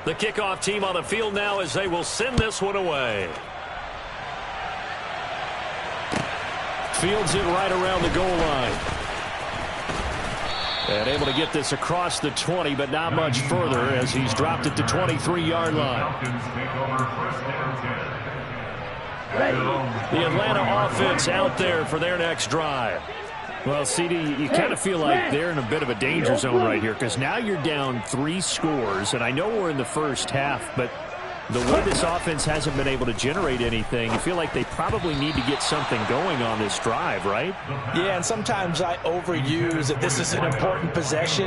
The kickoff team on the field now as they will send this one away. Fields it right around the goal line. And able to get this across the 20, but not much further as he's dropped it to 23-yard line. The Atlanta offense out there for their next drive. Well, CD, you kind of feel like they're in a bit of a danger zone right here because now you're down 3 scores, and I know we're in the first half, but the way this offense hasn't been able to generate anything, you feel like they probably need to get something going on this drive, right? Yeah, and sometimes I overuse that this is an important possession,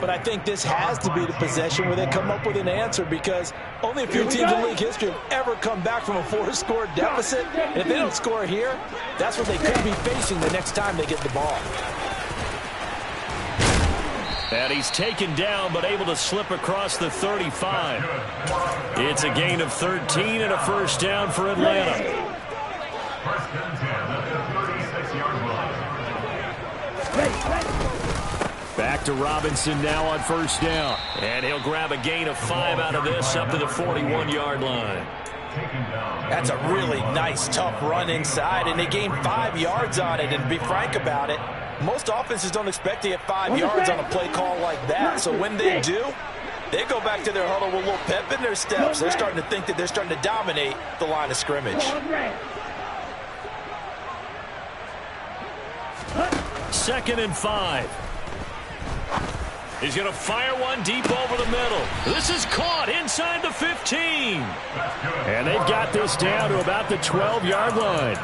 but I think this has to be the possession where they come up with an answer because only a few teams in league history have ever come back from a 4-score deficit. And if they don't score here, that's what they could be facing the next time they get the ball. And he's taken down, but able to slip across the 35. It's a gain of 13 and a first down for Atlanta. Back to Robinson now on first down. And he'll grab a gain of 5 out of this up to the 41-yard line. That's a really nice, tough run inside, and they gained 5 yards on it. And to be frank about it, most offenses don't expect to get 5 yards on a play call like that. So when they do, they go back to their huddle with a little pep in their steps. They're starting to think that they're starting to dominate the line of scrimmage. 2nd and 5. He's going to fire one deep over the middle. This is caught inside the 15. And they've got this down to about the 12-yard line.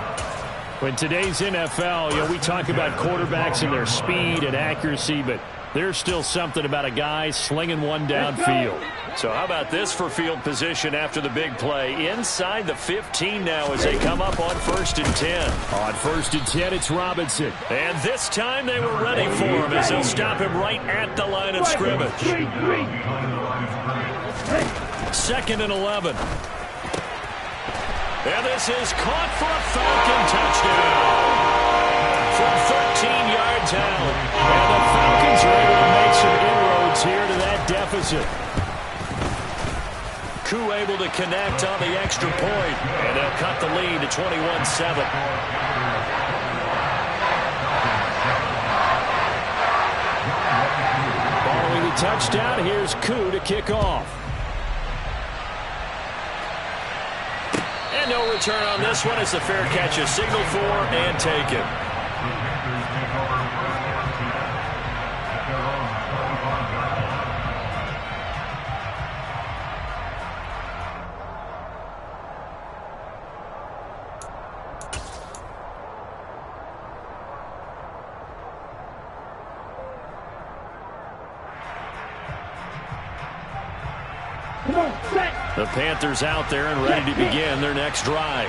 In today's NFL, we talk about quarterbacks and their speed and accuracy, but there's still something about a guy slinging one downfield. So how about this for field position after the big play? Inside the 15 now as they come up on 1st and 10. On 1st and 10, it's Robinson. And this time they were ready for him as they'll stop him right at the line of scrimmage. 2nd and 11. And this is caught for a Falcon touchdown. From 13 yards out. And the Falcons are able to make some inroads here to that deficit. Koo able to connect on the extra point. And they'll cut the lead to 21-7. Following the touchdown, here's Koo to kick off. And no return on this one as the fair catch is signaled for and taken. The Panthers out there and ready to begin their next drive.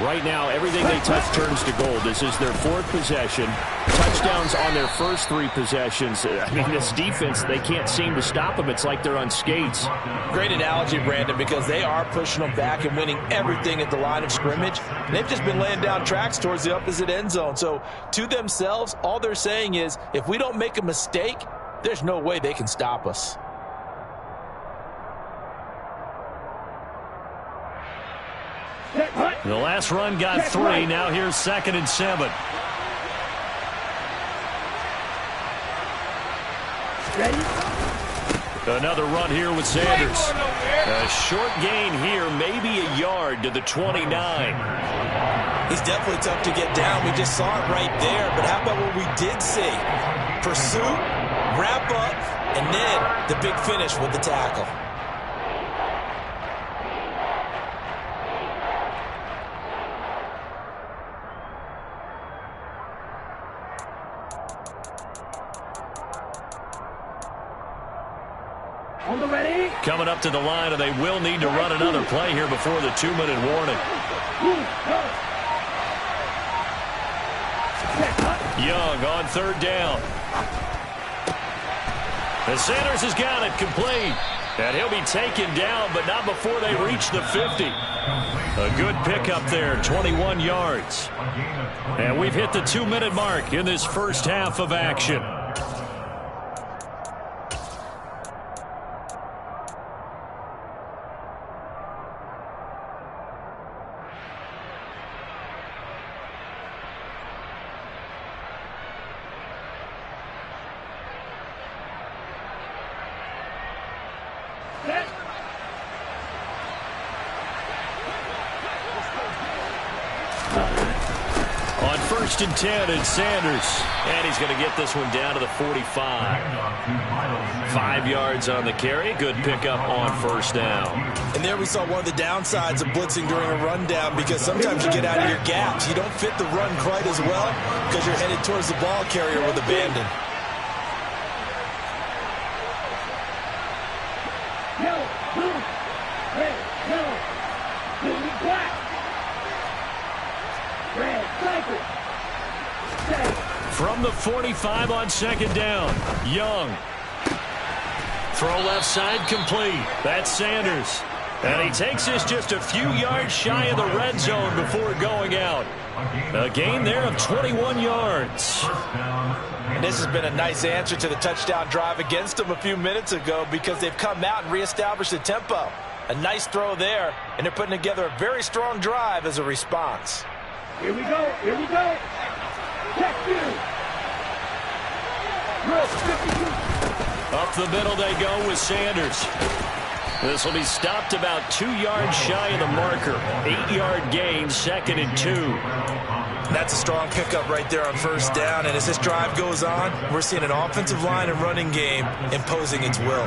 Right now, everything they touch turns to gold. This is their 4th possession. Touchdowns on their first 3 possessions. I mean, this defense, they can't seem to stop them. It's like they're on skates. Great analogy, Brandon, because they are pushing them back and winning everything at the line of scrimmage. They've just been laying down tracks towards the opposite end zone. So to themselves, all they're saying is, if we don't make a mistake, there's no way they can stop us. The last run got 3. Now here's 2nd and 7. Another run here with Sanders. A short gain here, maybe a yard to the 29. He's definitely tough to get down. We just saw it right there. But how about what we did see? Pursuit, wrap up, and then the big finish with the tackle. Coming up to the line, and they will need to run another play here before the 2-minute warning. Young on 3rd down. And Sanders has got it complete. And he'll be taken down, but not before they reach the 50. A good pickup there, 21 yards. And we've hit the 2-minute mark in this first half of action. 1st and 10, and Sanders. And he's going to get this one down to the 45. 5 yards on the carry. Good pickup on 1st down. And there we saw one of the downsides of blitzing during a rundown, because sometimes you get out of your gaps. You don't fit the run quite as well because you're headed towards the ball carrier with abandon. From the 45 on 2nd down, Young. Throw left side complete. That's Sanders. And he takes this just a few yards shy of the red zone before going out. A gain there of 21 yards. And this has been a nice answer to the touchdown drive against them a few minutes ago, because they've come out and reestablished the tempo. A nice throw there, and they're putting together a very strong drive as a response. Here we go. Here we go. Check you. Up the middle they go with Sanders. This will be stopped about 2 yards shy of the marker. 8-yard gain, 2nd and 2. That's a strong pickup right there on 1st down. And as this drive goes on, we're seeing an offensive line and running game imposing its will.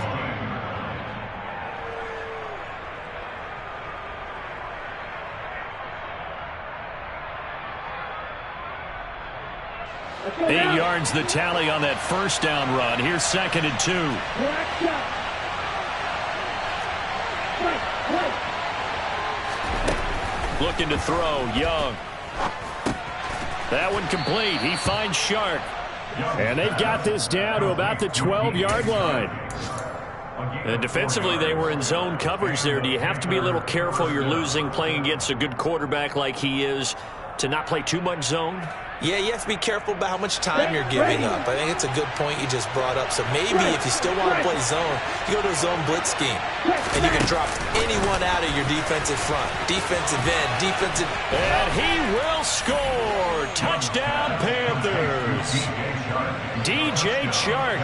Okay, 8 yards the tally on that 1st down run. Here's 2nd and 2. Looking to throw, Young. That one complete. He finds Shark. And they've got this down to about the 12-yard line. And defensively, they were in zone coverage there. Do you have to be a little careful? You're losing playing against a good quarterback like he is to not play too much zone? Yeah, you have to be careful about how much time you're giving up. I think it's a good point you just brought up. So maybe if you still want to play zone, you go to a zone blitz scheme. And you can drop anyone out of your defensive front. Defensive end, defensive... And he will score! Touchdown, Panthers! DJ Chark,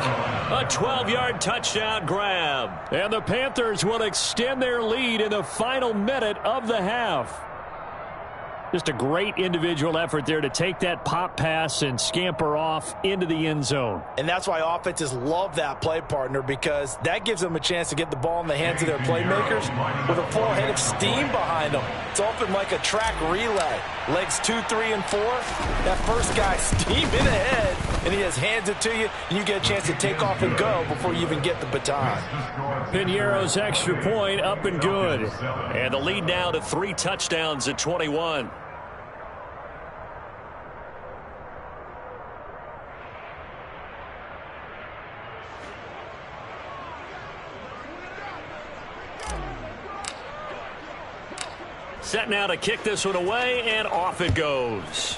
a 12-yard touchdown grab. And the Panthers will extend their lead in the final minute of the half. Just a great individual effort there to take that pop pass and scamper off into the end zone. And that's why offenses love that play, partner, because that gives them a chance to get the ball in the hands of their playmakers with a full head of steam behind them. It's often like a track relay. Legs 2, 3, and 4. That first guy steaming ahead, and he just hands it to you, and you get a chance to take off and go before you even get the baton. Piñeiro's extra point up and good. And the lead now to 3 touchdowns at 21. Set now to kick this one away, and off it goes.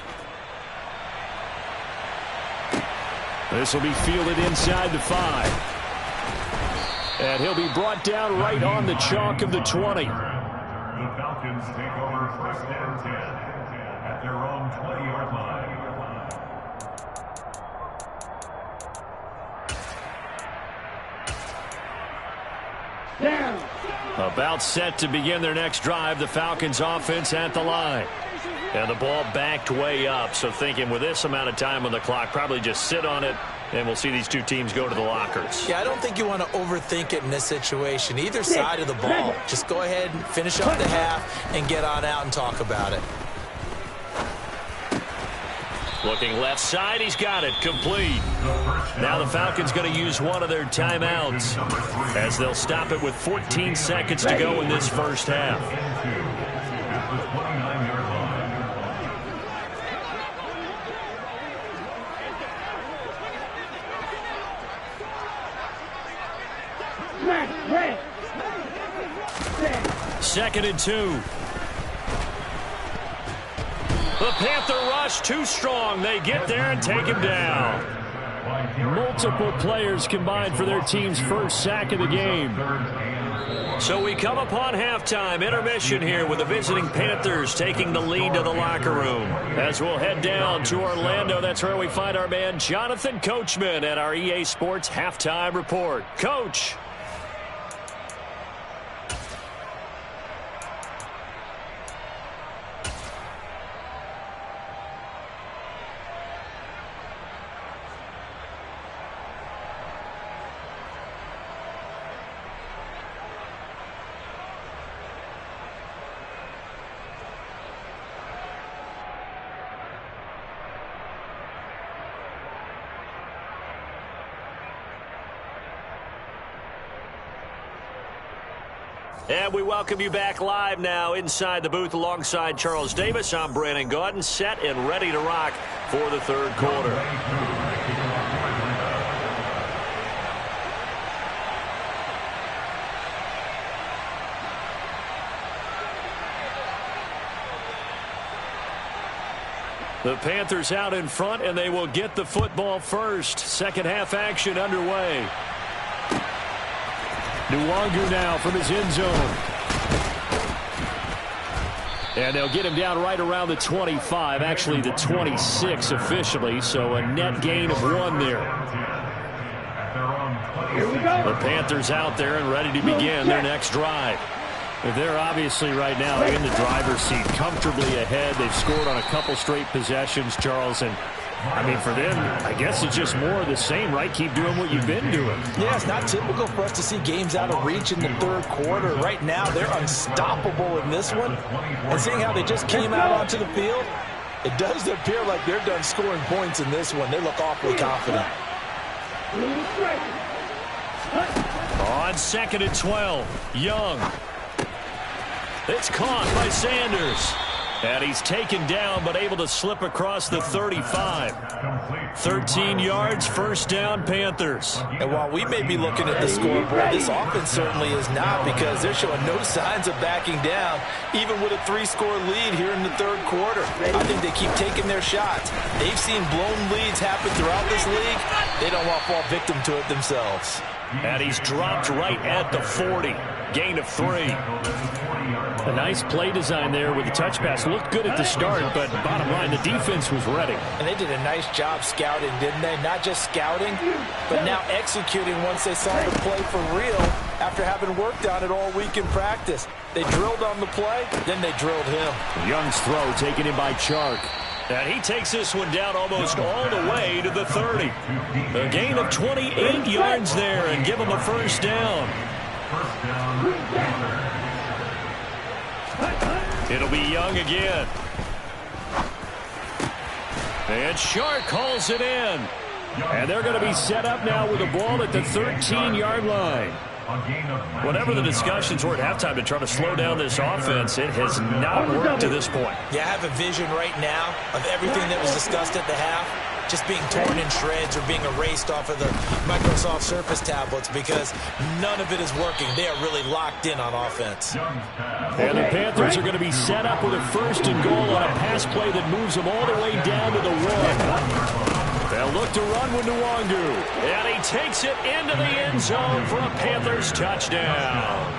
This will be fielded inside the 5. And he'll be brought down right on the chalk of the 20. The Falcons take over 1st and 10 at their own 20-yard line. Down. About set to begin their next drive, the Falcons offense at the line. And the ball backed way up, so thinking with this amount of time on the clock, probably just sit on it, and we'll see these two teams go to the lockers. Yeah, I don't think you want to overthink it in this situation. Either side of the ball. Just go ahead and finish up the half and get on out and talk about it. Looking left side, he's got it, complete. Now the Falcons going to use one of their timeouts as they'll stop it with 14 seconds to go in this first half. Second and 2. The Panther rush too strong. They get there and take him down. Multiple players combined for their team's first sack of the game. So we come upon halftime intermission here with the visiting Panthers taking the lead to the locker room. As we'll head down to Orlando, that's where we find our man Jonathan Coachman at our EA Sports Halftime Report. Coach. And we welcome you back live now inside the booth alongside Charles Davis. I'm Brandon Gaudin, set and ready to rock for the third quarter. The Panthers out in front, and they will get the football first. Second half action underway. Nwangu now from his end zone. And they'll get him down right around the 25, actually the 26 officially, so a net gain of 1 there. The Panthers out there and ready to begin their next drive. They're obviously right now in the driver's seat, comfortably ahead. They've scored on a couple straight possessions, Charles, and I mean, for them, I guess it's just more of the same, right? Keep doing what you've been doing. Yeah, it's not typical for us to see games out of reach in the third quarter. Right now, they're unstoppable in this one. And seeing how they just came out onto the field, it does appear like they're done scoring points in this one. They look awfully confident. On 2nd and 12, Young. It's caught by Sanders. And he's taken down, but able to slip across the 35. 13 yards, first down, Panthers. And while we may be looking at the scoreboard, this offense certainly is not, because they're showing no signs of backing down, even with a 3-score lead here in the third quarter. I think they keep taking their shots. They've seen blown leads happen throughout this league. They don't want to fall victim to it themselves. And he's dropped right at the 40. Gain of 3. A nice play design there with the touch pass. Looked good at the start, but bottom line, the defense was ready. And they did a nice job scouting, didn't they? Not just scouting, but now executing once they saw the play for real after having worked on it all week in practice. They drilled on the play, then they drilled him. Young's throw taken in by Chark. And he takes this one down almost all the way to the 30. A gain of 28 yards there and give him a first down. It'll be Young again. And Chark calls it in. And they're going to be set up now with the ball at the 13-yard line. Whatever the discussions were at halftime to try to slow down this offense, it has not worked to this point. Yeah, I have a vision right now of everything that was discussed at the half just being torn in shreds or being erased off of the Microsoft Surface tablets, because none of it is working. They are really locked in on offense. And the Panthers are going to be set up with a 1st and goal on a pass play that moves them all the way down to the 1. They'll look to run with Nwangu. And he takes it into the end zone for a Panthers touchdown.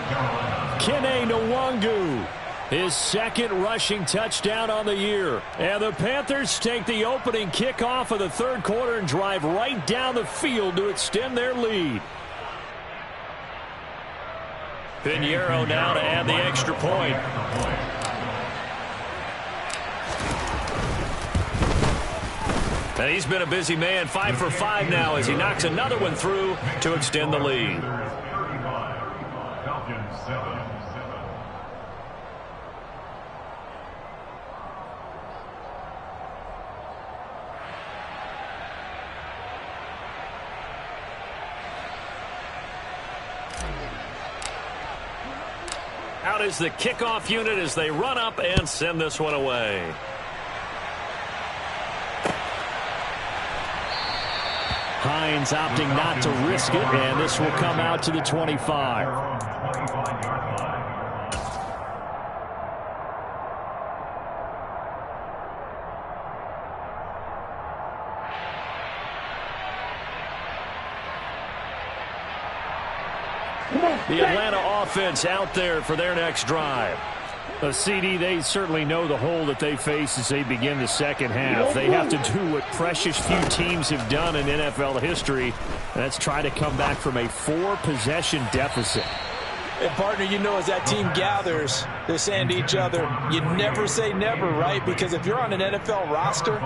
Kene Nwangu, his 2nd rushing touchdown on the year. And the Panthers take the opening kickoff of the third quarter and drive right down the field to extend their lead. Pinheiro now to add the extra point. And he's been a busy man, 5 for 5 now as he knocks another one through to extend the lead. Out is the kickoff unit as they run up and send this one away. Hines opting not to risk it, and this will come out to the 25. The Atlanta offense out there for their next drive. A CD, they certainly know the hole that they face as they begin the second half. They have to do what precious few teams have done in NFL history, and that's try to come back from a 4-possession deficit. And partner, you know, as that team gathers, they're saying to each other, you never say never, right? Because if you're on an NFL roster,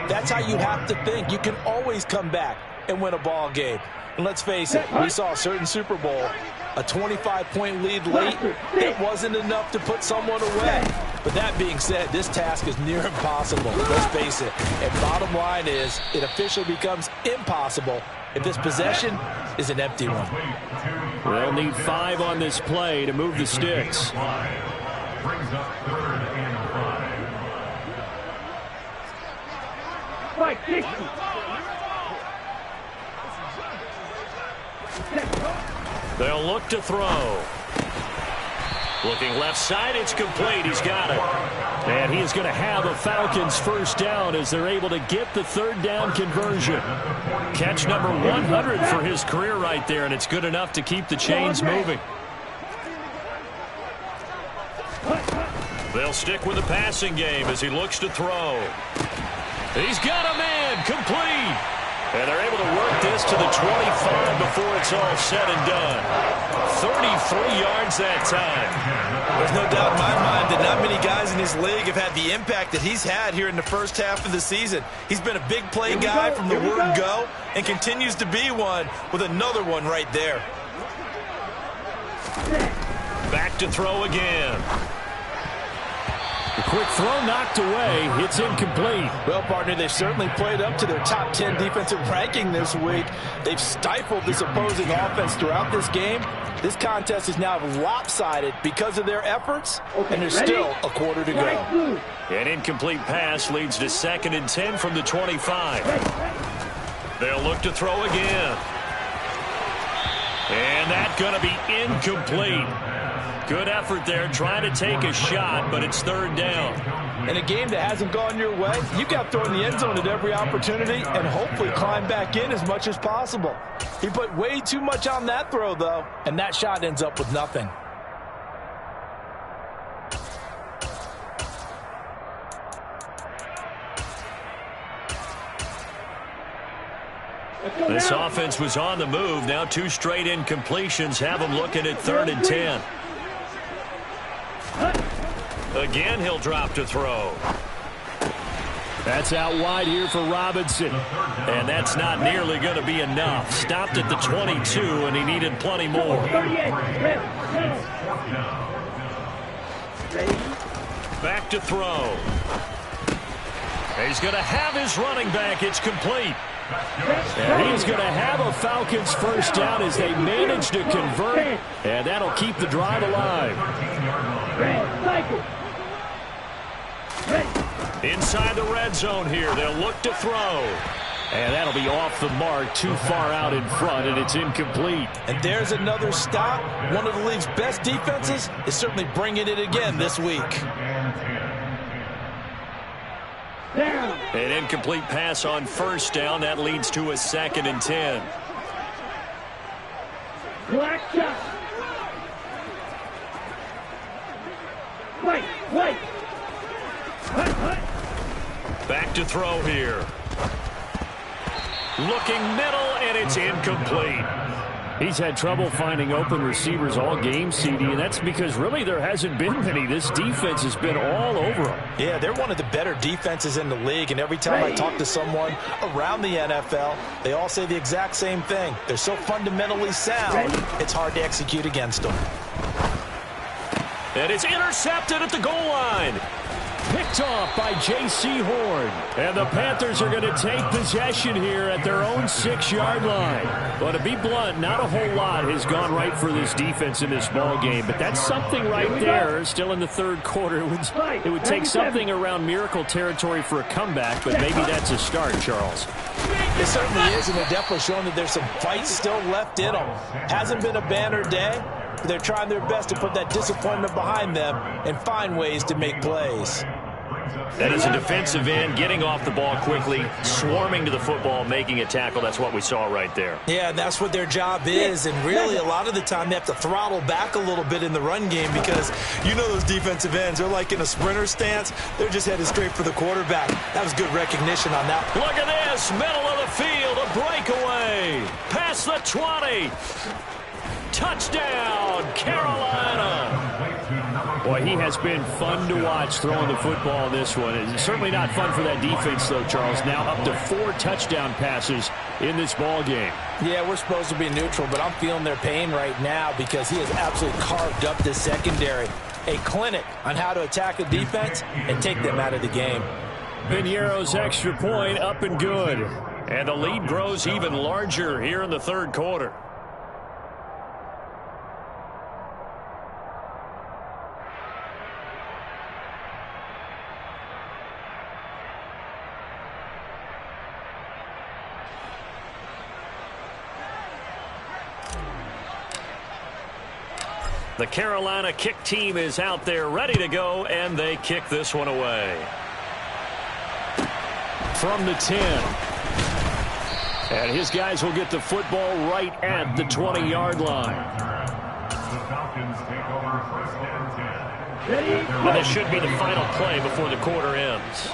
that's how you have to think. You can always come back and win a ball game. And let's face it, we saw a certain Super Bowl, a 25-point lead late. It wasn't enough to put someone away. But that being said, this task is near impossible. Let's face it. And bottom line is, it officially becomes impossible if this possession is an empty one. They'll need 5 on this play to move the sticks. Brings up 3rd and 5. Right, 60. They'll look to throw. Looking left side, it's complete. He's got it. And he is going to have a Falcons first down as they're able to get the 3rd down conversion. Catch number 100 for his career right there, and it's good enough to keep the chains moving. They'll stick with the passing game as he looks to throw. He's got a man, complete. And they're able to work this to the 25 before it's all said and done. 33 yards that time. There's no doubt in my mind that not many guys in this league have had the impact that he's had here in the first half of the season. He's been a big play guy from the word go and continues to be one with another one right there. Back to throw again. The quick throw knocked away. It's incomplete. Well, partner, they've certainly played up to their top 10 defensive ranking this week. They've stifled this opposing offense throughout this game. This contest is now lopsided because of their efforts, and there's still a quarter to go. An incomplete pass leads to 2nd and 10 from the 25. They'll look to throw again. And that's going to be incomplete. Good effort there, trying to take a shot, but it's 3rd down. In a game that hasn't gone your way, you've got to throw in the end zone at every opportunity and hopefully climb back in as much as possible. He put way too much on that throw, though, and that shot ends up with nothing. This offense was on the move. Now 2 straight incompletions have them looking at 3rd and 10. Again, he'll drop to throw. That's out wide here for Robinson. And that's not nearly going to be enough. Stopped at the 22, and he needed plenty more. Back to throw. He's going to have his running back. It's complete. And he's going to have a Falcons first down as they manage to convert. And that'll keep the drive alive. Inside the red zone here. They'll look to throw. And that'll be off the mark, too far out in front, and it's incomplete. And there's another stop. One of the league's best defenses is certainly bringing it again this week. An incomplete pass on first down. That leads to a 2nd and 10. Black shot. Wait. Back to throw here. Looking middle, and it's incomplete. He's had trouble finding open receivers all game, CD, and that's because really there hasn't been many. This defense has been all over them. Yeah, they're one of the better defenses in the league, and every time I talk to someone around the NFL, they all say the exact same thing. They're so fundamentally sound, it's hard to execute against them. And it's intercepted at the goal line. Picked off by J.C. Horn. And the Panthers are going to take possession here at their own 6-yard line. But to be blunt, not a whole lot has gone right for this defense in this ball game. But that's something right there. Still in the 3rd quarter. It would take something around miracle territory for a comeback, but maybe that's a start, Charles. It certainly is, and they're definitely showing that there's some fight still left in them. Hasn't been a banner day. They're trying their best to put that disappointment behind them and find ways to make plays. That is a defensive end getting off the ball quickly, swarming to the football, making a tackle. That's what we saw right there. Yeah, and that's what their job is. And really, a lot of the time, they have to throttle back a little bit in the run game because you know those defensive ends, they're like in a sprinter stance. They're just headed straight for the quarterback. That was good recognition on that. Look at this. Middle of the field, a breakaway. Past the 20. Touchdown, Carolina. Boy, he has been fun to watch throwing the football in this one. It's certainly not fun for that defense, though, Charles. Now up to 4 touchdown passes in this ball game. Yeah, we're supposed to be neutral, but I'm feeling their pain right now because he has absolutely carved up this secondary. A clinic on how to attack a defense and take them out of the game. Piñeiro's extra point up and good. And the lead grows even larger here in the third quarter. The Carolina kick team is out there ready to go, and they kick this one away. From the 10. And his guys will get the football right at the 20-yard line. The Falcons take over first and 10. And this should be the final play before the quarter ends.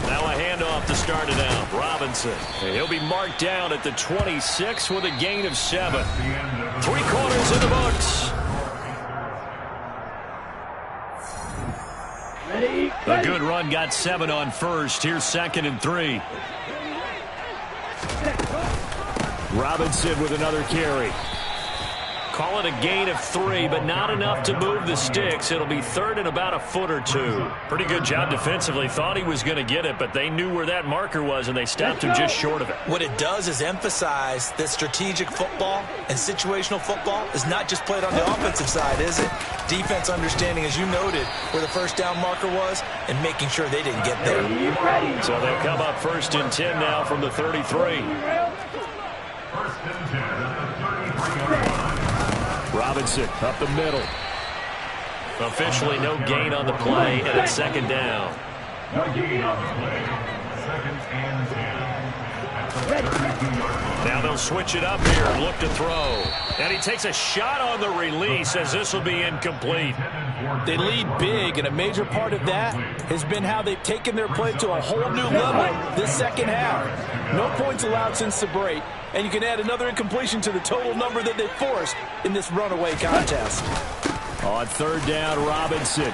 Now a handoff to start it out. Robinson. He'll be marked down at the 26 with a gain of 7. 3 quarters in the books. A good run got 7 on first. Here's 2nd and 3. Robinson with another carry. Call it a gain of 3, but not enough to move the sticks. It'll be 3rd and about a foot or 2. Pretty good job defensively. Thought he was going to get it, but they knew where that marker was, and they stopped him just short of it. What it does is emphasize that strategic football and situational football is not just played on the offensive side, is it? Defense understanding, as you noted, where the first down marker was and making sure they didn't get there. So they'll come up 1st and 10 now from the 33. 1st and 10 at the 33-yard line. Robinson up the middle. Officially no gain on the play, and it's 2nd down. No gain on the play. 2nd and 10 at the 32-yard line. Now they'll switch it up here and look to throw. And he takes a shot on the release as this will be incomplete. They lead big, and a major part of that has been how they've taken their play to a whole new level this second half. No points allowed since the break, and you can add another incompletion to the total number that they forced in this runaway contest. On 3rd down, Robinson.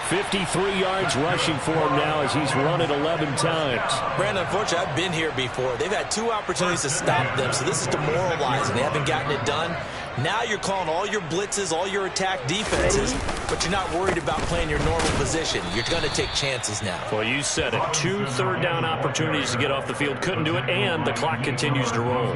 53 yards rushing for him now as he's run it 11 times. Brandon, unfortunately, I've been here before. They've had 2 opportunities to stop them, so this is demoralizing. They haven't gotten it done. Now you're calling all your blitzes, all your attack defenses, but you're not worried about playing your normal position. You're going to take chances now. Well, you said it. 2 third-down opportunities to get off the field. Couldn't do it, and the clock continues to roll.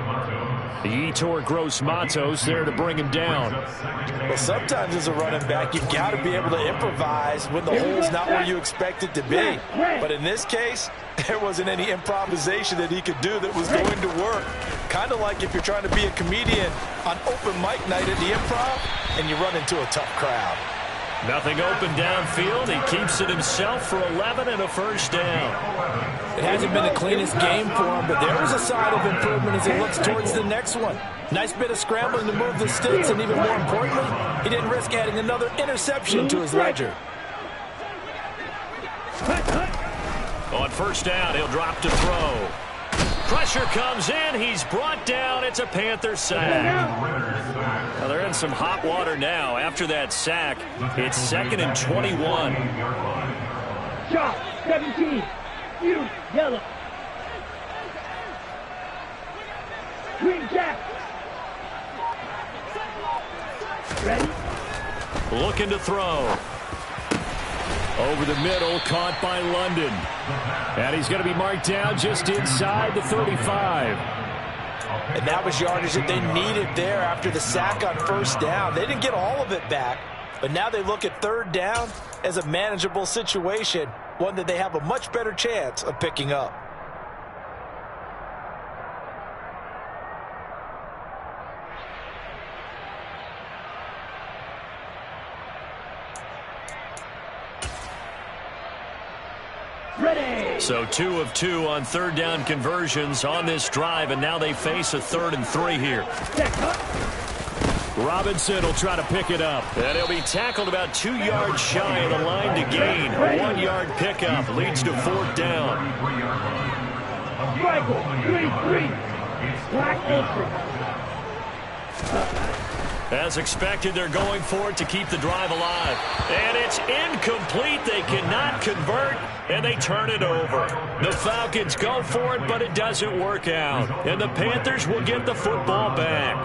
The Yetur Gross Matos there to bring him down. Well, sometimes as a running back, you've got to be able to improvise when the hole's not where you expect it to be. But in this case, there wasn't any improvisation that he could do that was going to work. Kind of like if you're trying to be a comedian on open mic night at the Improv and you run into a tough crowd. Nothing open downfield. He keeps it himself for 11 and a 1st down. It hasn't been the cleanest game for him, but there was a sign of improvement as he looks towards the next one. Nice bit of scrambling to move the sticks, and even more importantly, he didn't risk adding another interception to his ledger. On 1st down, he'll drop to throw. Pressure comes in. He's brought down. It's a Panther sack. Well, they're in some hot water now. After that sack, it's 2nd and 21. Shot, 17. You, yellow. Green jack. Ready? Looking to throw. Over the middle, caught by London. And he's going to be marked down just inside the 35. And that was yardage that they needed there after the sack on 1st down. They didn't get all of it back, but now they look at 3rd down as a manageable situation, one that they have a much better chance of picking up. So 2 of 2 on 3rd down conversions on this drive, and now they face a 3rd and 3 here. Robinson will try to pick it up. And he'll be tackled about 2 yards shy of the line to gain. A 1-yard pickup leads to 4th down. Michael, 3-3. Black As expected, they're going for it to keep the drive alive. And it's incomplete. They cannot convert, and they turn it over. The Falcons go for it, but it doesn't work out. And the Panthers will get the football back.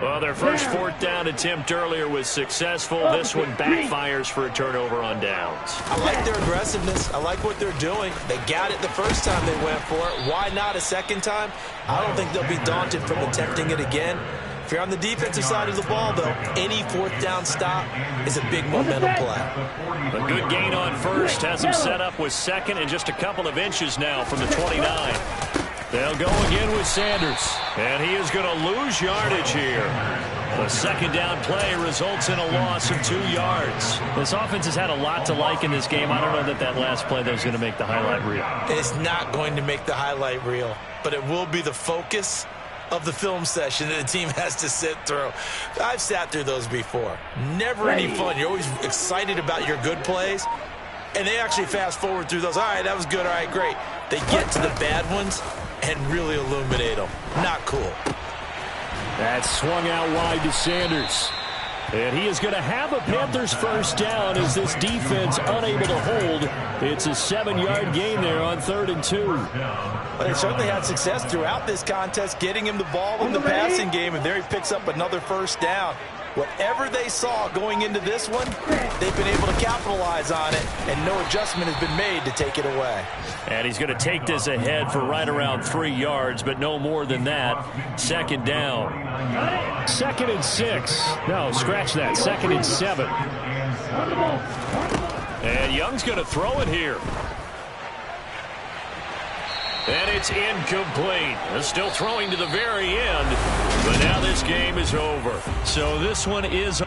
Well, their first fourth down attempt earlier was successful. This one backfires for a turnover on downs. I like their aggressiveness. I like what they're doing. They got it the first time they went for it. Why not a second time? I don't think they'll be daunted from attempting it again. If you're on the defensive side of the ball, though, any fourth down stop is a big momentum play. A good gain on first has them set up with second and just a couple of inches now from the 29. They'll go again with Sanders, and he is going to lose yardage here. The second down play results in a loss of 2 yards. This offense has had a lot to like in this game. I don't know that last play that was going to make the highlight reel. It's not going to make the highlight reel, but it will be the focus of the film session that the team has to sit through. I've sat through those before. Never any fun. You're always excited about your good plays, and they actually fast forward through those. All right, that was good. All right, great. They get to the bad ones and really illuminate them. Not cool. That swung out wide to Sanders. And he is going to have a Panthers first down as this defense unable to hold. It's a 7-yard gain there on 3rd and 2. Well, they certainly had success throughout this contest, getting him the ball in the passing game, and there he picks up another first down. Whatever they saw going into this one, they've been able to capitalize on it, and no adjustment has been made to take it away. And he's going to take this ahead for right around 3 yards, but no more than that. Second down. 2nd and 6. No, scratch that. 2nd and 7. And Young's going to throw it here. And it's incomplete. Still throwing to the very end. But now this game is over. So this one is